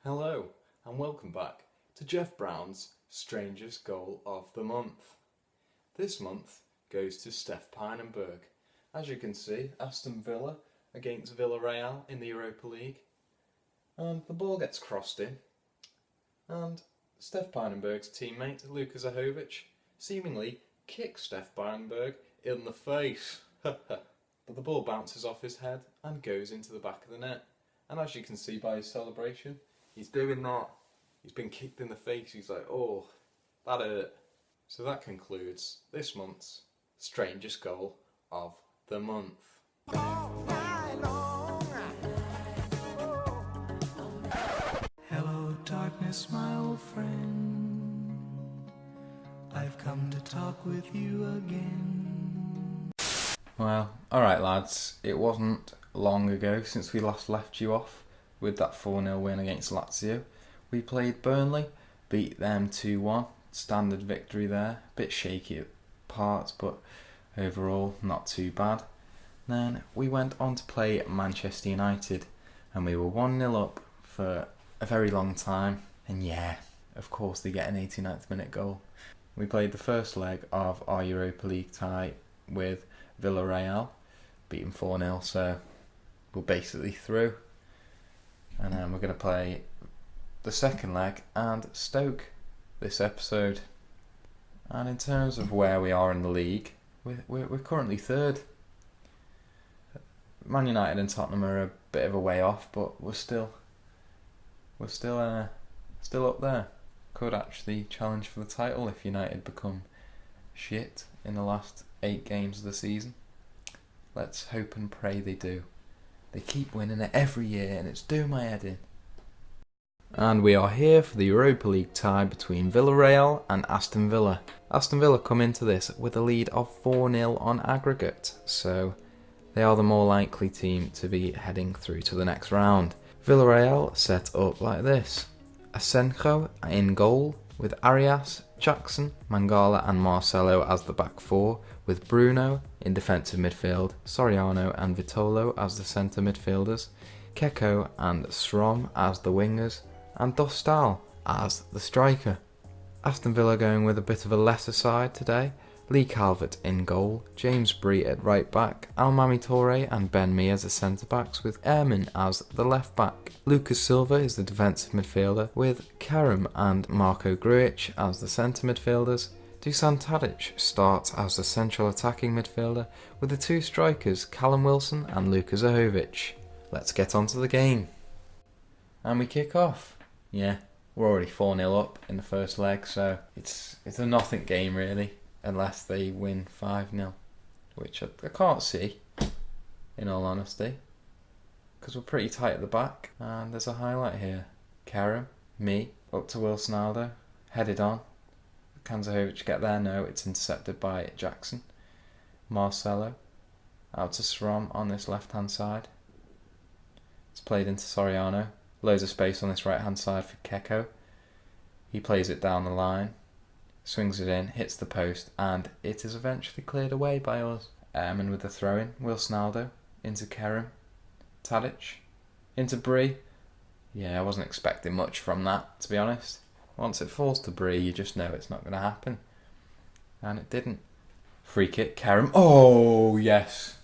Hello and welcome back to Jeff Brown's Strangest Goal of the Month. This month goes to Stef Pijnenburg. As you can see, Aston Villa against Villarreal in the Europa League. And the ball gets crossed in and Stef Pijnenburg's teammate Luka Zahovic seemingly kicks Stef Pijnenburg in the face. But the ball bounces off his head and goes into the back of the net. And as you can see by his celebration, he's doing that. He's been kicked in the face. He's like, oh, that hurt. So that concludes this month's Strangest Goal of the Month. Hello, darkness, my old friend. I've come to talk with you again. Well, alright lads, it wasn't long ago since we last left you off with that 4-0 win against Lazio. We played Burnley, beat them 2-1, standard victory there, bit shaky at parts but overall not too bad. Then we went on to play Manchester United and we were 1-0 up for a very long time, and yeah, of course they get an 89th minute goal. We played the first leg of our Europa League tie with Villarreal, beat them 4-0, so we're basically through. And then we're going to play the second leg and Stoke this episode. And in terms of where we are in the league, we're currently third. Man United and Tottenham are a bit of a way off, but we're still up there. Could actually challenge for the title if United become shit in the last 8 games of the season. Let's hope and pray they do. They keep winning it every year and it's doing my head in. And we are here for the Europa League tie between Villarreal and Aston Villa. Aston Villa come into this with a lead of 4-0 on aggregate, so they are the more likely team to be heading through to the next round. Villarreal set up like this. Asenjo in goal with Arias, Jackson, Mangala and Marcelo as the back four, with Bruno in defensive midfield, Soriano and Vitolo as the centre midfielders, Keko and Srom as the wingers, and Dostal as the striker. Aston Villa going with a bit of a lesser side today. Lee Calvert in goal, James Bree at right back, Almami Toure and Ben Mee as the centre backs, with Ehrman as the left back. Lucas Silva is the defensive midfielder, with Karim and Marco Grujic as the centre midfielders. Dusan Tadic starts as the central attacking midfielder, with the 2 strikers Callum Wilson and Luka Zahovic. Let's get on to the game. And we kick off. Yeah, we're already 4-0 up in the first leg, so it's a nothing game really, unless they win 5-0, which I can't see, in all honesty, because we're pretty tight at the back. And there's a highlight here. Karim, me, up to Wilson-Aldo, headed on. Can Zahovic get there? No, it's intercepted by Jackson. Marcelo, out to Srom on this left-hand side. It's played into Soriano. Loads of space on this right-hand side for Keko. He plays it down the line, swings it in, hits the post, and it is eventually cleared away by us. And with the throw-in, Wilson-Aldo into Karim, Tadic, into Bree. Yeah, I wasn't expecting much from that, to be honest. Once it falls to Bree, you just know it's not going to happen. And it didn't. Free kick, Karim. Oh, yes.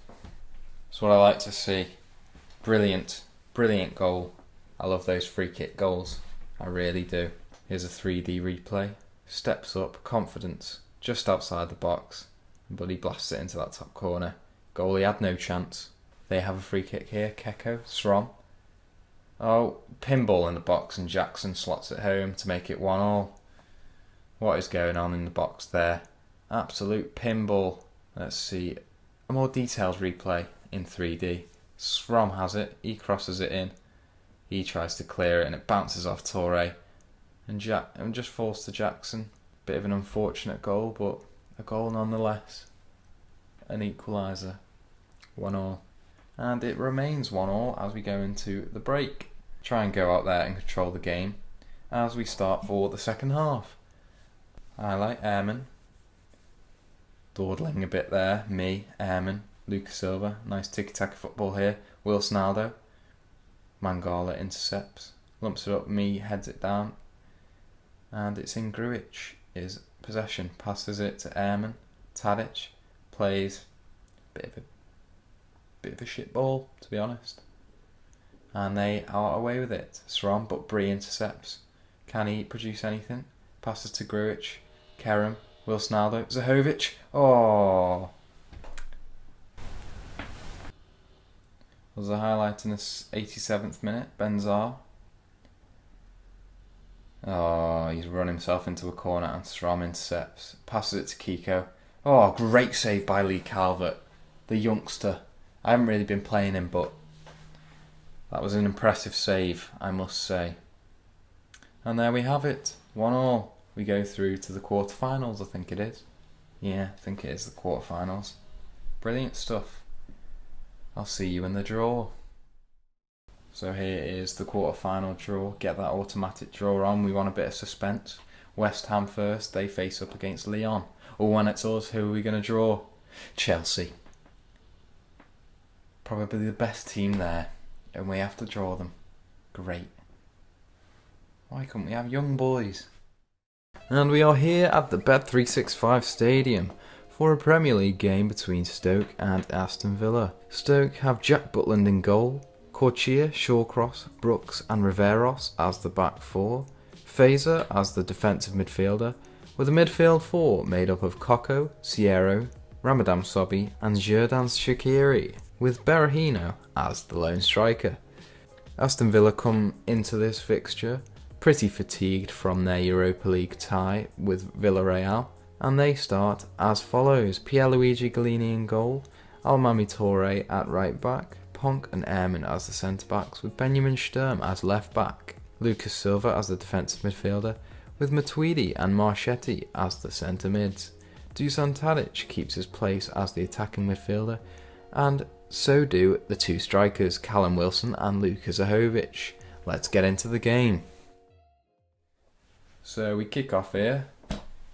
That's what I like to see. Brilliant. Brilliant goal. I love those free kick goals. I really do. Here's a 3D replay. Steps up, confidence, just outside the box, but he blasts it into that top corner. Goalie had no chance. They have a free kick here. Keko, Srom. Oh, pinball in the box and Jackson slots it home to make it 1-1. What is going on in the box there? Absolute pinball. Let's see a more detailed replay in 3D. Srom has it. He crosses it in. He tries to clear it and it bounces off Toure. And just falls to Jackson. Bit of an unfortunate goal, but a goal nonetheless. An equaliser. 1-1. And it remains 1-1 as we go into the break. Try and go out there and control the game as we start for the second half. I like Ehrman. Dawdling a bit there. Me, Ehrman, Lucas Silva. Nice tiki-taka football here. Wilson-Aldo. Mangala intercepts. lumps it up, me heads it down, and it's in Gruitch's possession. Passes it to Ehrman. Tadic plays bit of a shit ball, to be honest, and they are away with it. Srom, but Bree intercepts. Can he produce anything? Passes to Gruitch. Kerem. Wilsonaldo. Zahovic. Oh. Was a highlight in the 87th minute. Benzar. Oh, he's run himself into a corner and Strom intercepts. Passes it to Kiko. Oh, great save by Lee Calvert, the youngster. I haven't really been playing him, but that was an impressive save, I must say. And there we have it. 1-1. We go through to the quarterfinals, I think it is. Yeah, I think it is the quarterfinals. Brilliant stuff. I'll see you in the draw. So here is the quarterfinal draw. Get that automatic draw on. We want a bit of suspense. West Ham first. They face up against Lyon. Or when it's us, who are we going to draw? Chelsea. Probably the best team there. And we have to draw them. Great. Why couldn't we have young boys? And we are here at the Bet365 Stadium for a Premier League game between Stoke and Aston Villa. Stoke have Jack Butland in goal, Corchia, Shawcross, Brooks and Riveros as the back four, Fazer as the defensive midfielder, with a midfield four made up of Coco, Sierro, Ramadan Sobhi and Jordan Shaqiri, with Berahino as the lone striker. Aston Villa come into this fixture pretty fatigued from their Europa League tie with Villarreal, and they start as follows: Pierluigi Golini in goal, Almami Toure at right back, Ponk and Ehrman as the centre backs, with Benjamin Sturm as left back, Lucas Silva as the defensive midfielder, with Matuidi and Marchetti as the centre mids. Dusan Tadic keeps his place as the attacking midfielder, and so do the two strikers, Callum Wilson and Luka Zahovic. Let's get into the game. So we kick off here.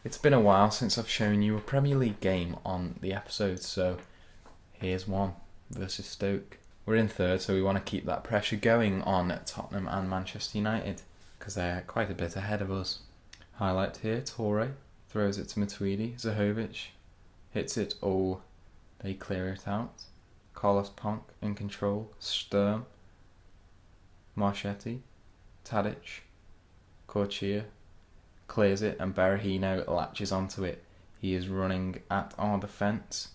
It's been a while since I've shown you a Premier League game on the episode, so here's one versus Stoke. We're in third, so we want to keep that pressure going on Tottenham and Manchester United, because they're quite a bit ahead of us. Highlight here, Toure throws it to Matuidi, Zahovic hits it, oh, they clear it out. Carlos Ponk in control, Sturm, Marchetti, Tadic, Corchia, clears it and Berahino latches onto it. He is running at our defence,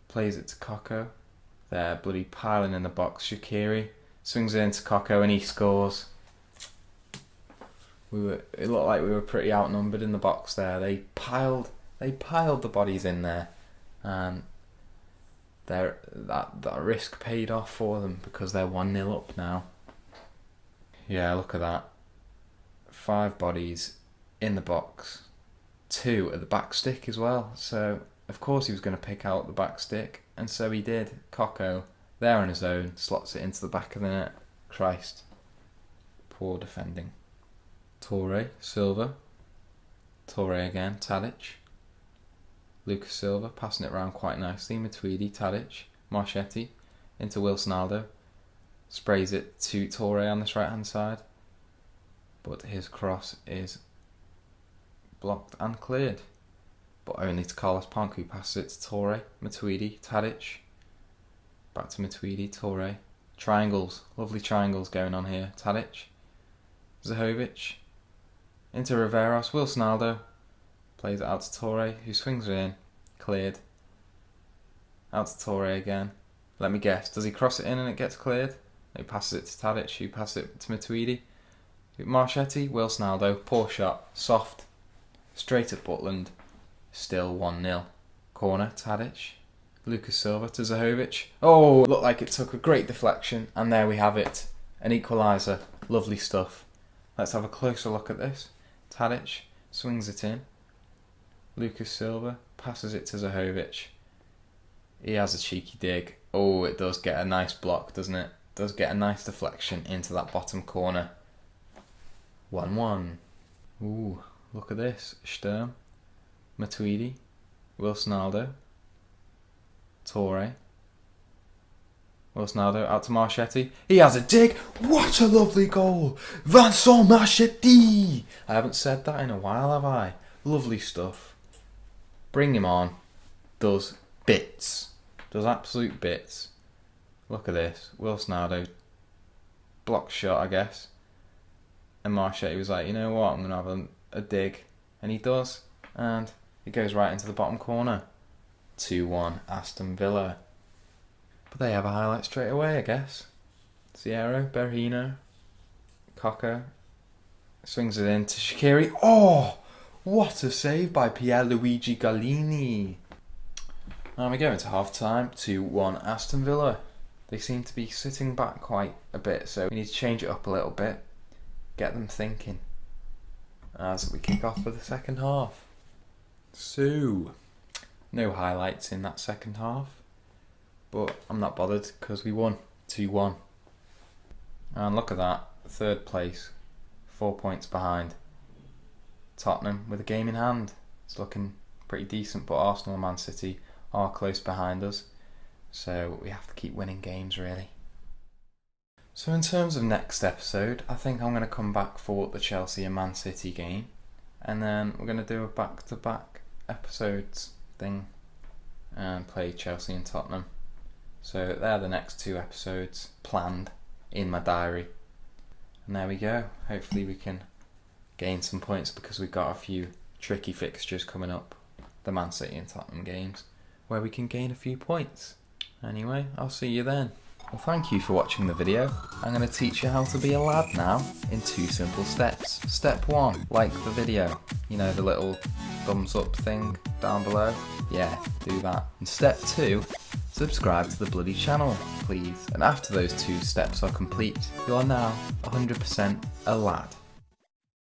plays it to Coco, they're bloody piling in the box. Shaqiri swings it into Coco and he scores. It looked like we were pretty outnumbered in the box there. They piled the bodies in there, and that risk paid off for them because they're 1-0 up now. Yeah, look at that. 5 bodies in the box, 2 at the back stick as well. So of course he was going to pick out the back stick, and so he did. Coco, there on his own, slots it into the back of the net. Christ, poor defending. Toure, Silva, Toure again, Tadic, Lucas Silva passing it around quite nicely. Matuidi, Tadic, Marchetti into Wilsonaldo, sprays it to Toure on this right hand side, but his cross is blocked and cleared, but only to Carlos Ponk, who passes it to Toure. Matuidi, Tadic, back to Matuidi, Toure, triangles, lovely triangles going on here. Tadic, Zahovic into Riveros, Wilsonaldo plays it out to Toure, who swings it in, cleared, out to Toure again. Let me guess, does he cross it in and it gets cleared? He passes it to Tadic, who passes it to Matuidi. Marchetti, Wilsonaldo, poor shot, soft, straight at Butland, still 1-0. Corner, Tadic, Lucas Silva to Zahovic. Oh, looked like it took a great deflection, and there we have it, an equaliser. Lovely stuff. Let's have a closer look at this. Tadic swings it in. Lucas Silva passes it to Zahovic. He has a cheeky dig. Oh, it does get a nice block, doesn't it? Does get a nice deflection into that bottom corner. 1-1. Ooh, look at this. Sturm, Matuidi, Wilsonaldo, Toure, Wilson Aldo out to Marchetti. He has a dig. What a lovely goal. Vincent Marchetti. I haven't said that in a while, have I? Lovely stuff. Bring him on. Does bits. Does absolute bits. Look at this. Wilson Aldo. Block shot, I guess. And Marchetti was like, you know what? I'm going to have a dig. And he does. And it goes right into the bottom corner. 2-1 Aston Villa. But they have a highlight straight away, I guess. Sierra, Berhino, Cocker swings it in to Shaqiri. Oh, what a save by Pierluigi Gallini. And we go into half time. 2-1 Aston Villa. They seem to be sitting back quite a bit, so we need to change it up a little bit. Get them thinking as we kick off for the second half. So, no highlights in that second half. But I'm not bothered because we won 2-1. And look at that, third place, 4 points behind Tottenham with a game in hand. It's looking pretty decent, but Arsenal and Man City are close behind us. So we have to keep winning games, really. So in terms of next episode, I think I'm going to come back for the Chelsea and Man City game. And then we're going to do a back-to-back episodes thing and play Chelsea and Tottenham. So they're the next 2 episodes planned in my diary. And there we go. Hopefully we can gain some points because we've got a few tricky fixtures coming up. The Man City and Tottenham games where we can gain a few points. Anyway, I'll see you then. Well, thank you for watching the video. I'm going to teach you how to be a lad now in 2 simple steps. Step 1, like the video. You know, the little thumbs up thing down below? Yeah, do that. And step 2, subscribe to the bloody channel, please. And after those 2 steps are complete, you are now 100% a lad.